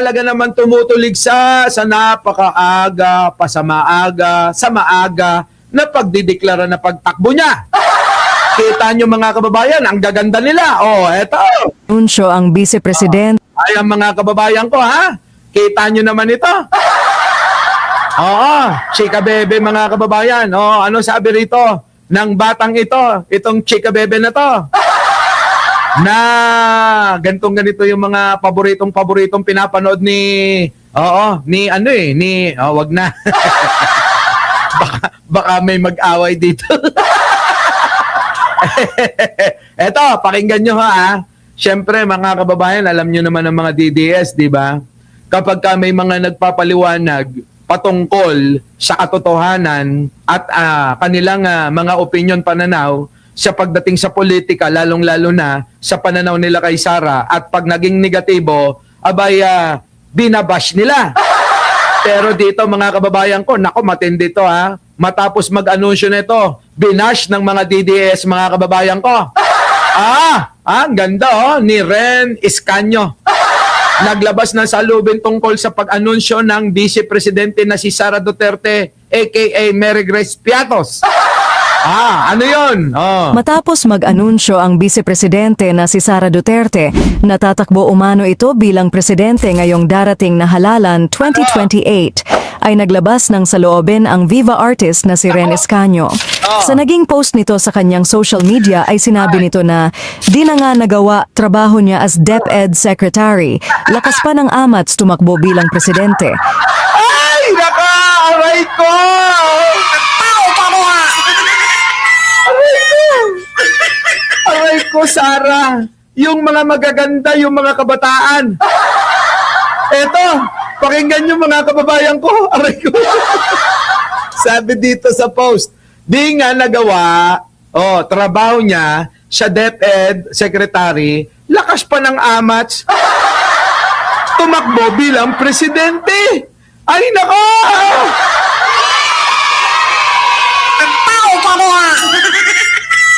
talaga naman tumutulig sa napakaaga, sa maaga na pagdideklara na pagtakbo niya. Kita nyo mga kababayan, ang gaganda nila. Oh, eto. Anunsyo ang Vice President. Ay, ang mga kababayan ko, ha? Kita nyo naman ito. Oo, chika bebe mga kababayan. Oh, ano sabi rito ng batang ito? Itong chika bebe na to. Na ganito yung mga paboritong pinapanood ni wag na. baka may mag-away dito. Eto, pakinggan nyo ha. Siyempre mga kababayan, alam nyo naman ang mga DDS, di ba? Kapag may mga nagpapaliwanag patungkol sa katotohanan at kanilang mga opinion pananaw sa pagdating sa politika, lalong-lalo na sa pananaw nila kay Sara, at pag naging negatibo, abay binabash nila. Pero dito mga kababayan ko, nako matindi to ha. Matapos mag-anunsyo nito, binash ng mga DDS mga kababayan ko. Ang ganda ni Ren Iscanio. Naglabas ng salubin tungkol sa pag-anunsyo ng Vice Presidente na si Sara Duterte aka Mary Grace Piatos. Ano yun? Matapos mag-anunsyo ang Vice Presidente na si Sara Duterte, natatakbo umano ito bilang presidente ngayong darating na halalan 2028, ay naglabas ng saloobin ang Viva artist na si Ren Iscanio. Sa naging post nito sa kanyang social media ay sinabi nito na di na nga nagawa trabaho niya as DepEd Secretary. Lakas pa ng amats tumakbo bilang presidente. Ay, naka! Aray ko! Aray ko, Sara! Yung mga magaganda, yung mga kabataan. Eto, pakinggan yung mga kababayan ko. Aray ko. Sabi dito sa post, di nga nagawa, trabaho niya, siya DepEd Secretary, lakas pa ng amats, tumakbo bilang presidente. Ay, nako!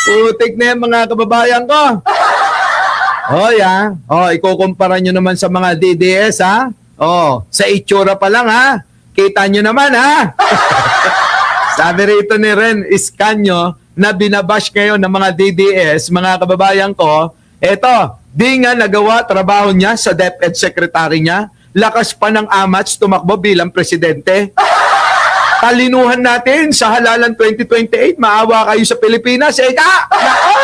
Putik na yan mga kababayan ko. Ikukumpara nyo naman sa mga DDS ha. Sa itsura pa lang ha. Kita nyo naman ha. Sabi rito ni Ren Iscanio na binabash ngayon ng mga DDS, mga kababayan ko, eto, di nga nagawa trabaho niya sa DepEd Secretary niya, lakas pa ng amats tumakbo bilang presidente. Talinuhan natin sa halalan 2028, maawa kayo sa Pilipinas. Eka! Nako!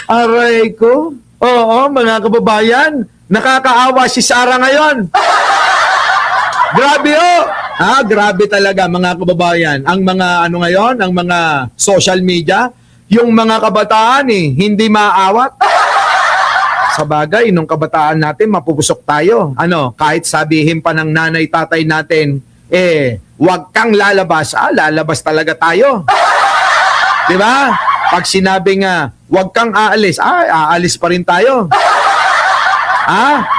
Aray ko. Oo, mga kababayan, nakakaawa si Sara ngayon. Grabe grabe talaga mga kababayan. Ang mga ngayon, ang mga social media, yung mga kabataan hindi maaawat. Sa bagay, nung kabataan natin, mapupusok tayo. Kahit sabihin pa ng nanay, tatay natin, wag kang lalabas. Lalabas talaga tayo. Di ba? Pag sinabi nga, wag kang aalis, aalis pa rin tayo.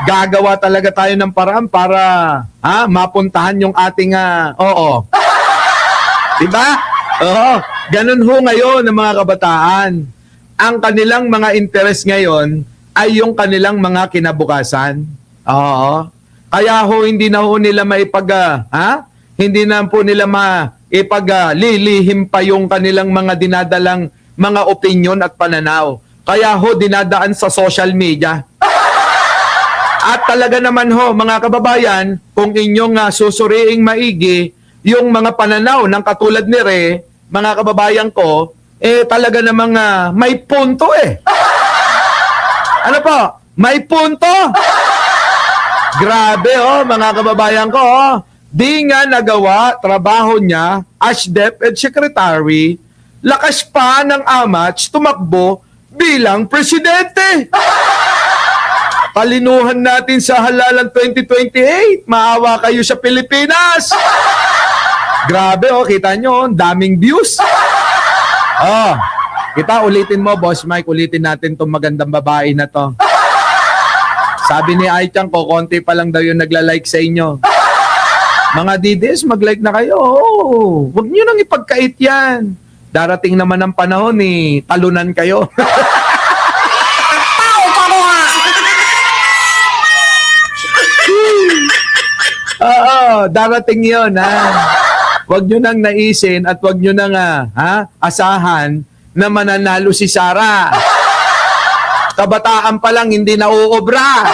Gagawa talaga tayo ng paraan para mapuntahan yung ating, Di ba? Ganun ho ngayon ng mga kabataan. Ang kanilang mga interest ngayon, ay yung kanilang mga kinabukasan. Kaya hindi na ho nila hindi na po nila lilihim pa yung kanilang mga dinadalang mga opinion at pananaw. Kaya dinadaan sa social media. At talaga naman mga kababayan, kung inyong susuriing maigi yung mga pananaw ng katulad ni Re, mga kababayan ko, talaga namang may punto Ano po? May punto. Grabe mga kababayan ko. Di nga nagawa trabaho niya as DepEd Secretary, lakas pa ng amats tumakbo bilang presidente. Palinuhan natin sa halalan 2028. Maawa kayo sa Pilipinas. Grabe kita nyo, daming views. Kita, ulitin mo, Boss Mike, ulitin natin itong magandang babae na to. Sabi ni Aichang ko, konti pa lang daw yung nagla-like sa inyo. Mga DDS, mag-like na kayo. Huwag nyo nang ipagkait yan. darating naman ang panahon talunan kayo. Oo, darating yun, ha? Huwag nyo nang naisin at huwag nyo nang asahan na mananalo si Sara. Kabataan pa lang, hindi na uobra.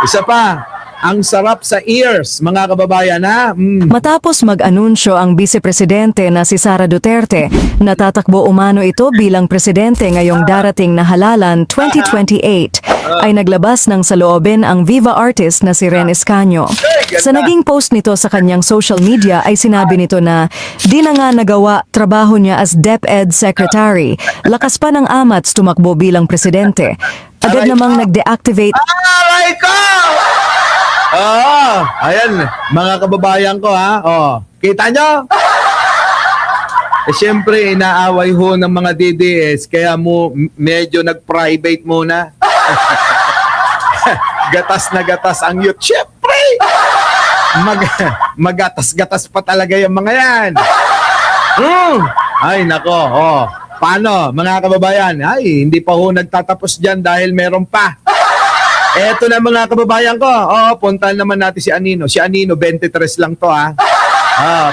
Isa pa, ang sarap sa ears, mga kababayan, ha? Matapos mag-anunsyo ang Vice-Presidente na si Sara Duterte, natatakbo umano ito bilang presidente ngayong darating na halalan 2028, ay naglabas ng saloobin ang Viva artist na si Ren Escaño. Sa naging post nito sa kanyang social media ay sinabi nito na di na nga nagawa trabaho niya as DepEd Secretary, lakas pa ng amats tumakbo bilang presidente. Agad namang nag-deactivate. Aray ko! Ayan, mga kababayan ko, ha? Kita nyo? Siyempre, inaaway ho ng mga DDS, kaya medyo nag-private muna. Gatas na gatas ang youth. Siyempre! Magatas-gatas pa talaga yung mga yan. Ay, nako. Paano, mga kababayan? Ay, hindi pa ho nagtatapos dyan dahil meron pa. Eto na mga kababayan ko. Puntahan naman natin si Anino. Si Anino, 23 lang to, ha?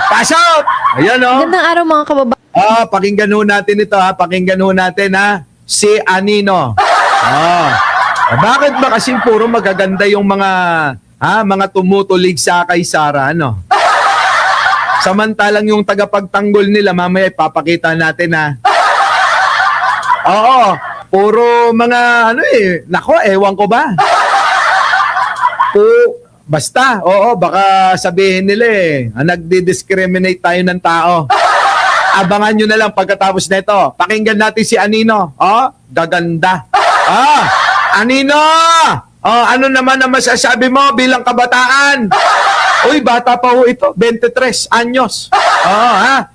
Pass out! Ayan, Magandang araw mga kababayan. Pakinggan ho natin ito, ha? Pakinggan ho natin, ha? Si Anino. Bakit ba kasi puro magaganda yung mga tumutulig sa kay Sara, ano? Samantalang yung tagapagtanggol nila, mamaya ipapakita natin, ha? Puro mga nako, ewan ko ba? Basta, baka sabihin nila nagdi-discriminate tayo ng tao. Abangan nyo na lang pagkatapos nito. Pakinggan natin si Anino. Gaganda. Anino! Ano naman ang masasabi mo bilang kabataan? Uy, bata pa ho ito. 23 anyos.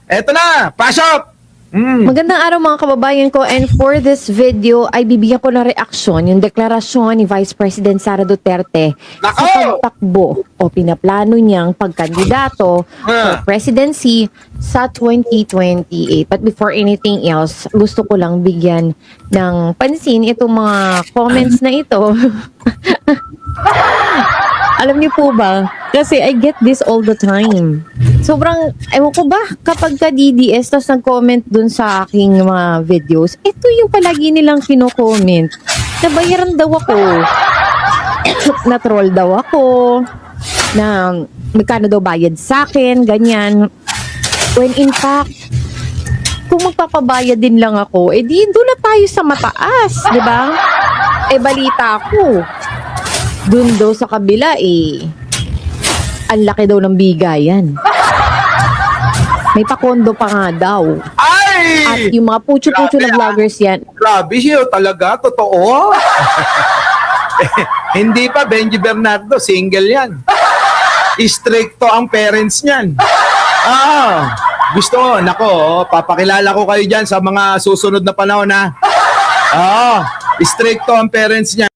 Eto na. Pasok! Magandang araw mga kababayan ko, and for this video ay bibigyan ko ng reaksyon yung deklarasyon ni Vice President Sara Duterte sa pagtakbo o pinaplano niyang pagkandidato for presidency sa 2028. But before anything else, gusto ko lang bigyan ng pansin itong mga comments na ito. Alam niyo po ba? Kasi I get this all the time. Sobrang, ewan ko ba, kapag ka DDS, tapos nag-comment dun sa aking mga videos, ito yung palagi nilang kino-comment. Nabayaran daw ako. Na-troll daw ako. Na magkano daw bayad sa akin, ganyan. When in fact, kung magpapabayad din lang ako, di doon na tayo sa mataas, di ba? Balita ko. Doon daw sa kabila, ang laki daw ng bigayan. May pakondo pa nga daw. Ay! At yung mga pucho-pucho na vloggers yan. Grabe siya, talaga, totoo. Hindi pa, Benji Bernardo, single yan. Stricto ang parents niyan. Gusto, nako, papakilala ko kayo dyan sa mga susunod na panahon, ha? Stricto ang parents niyan.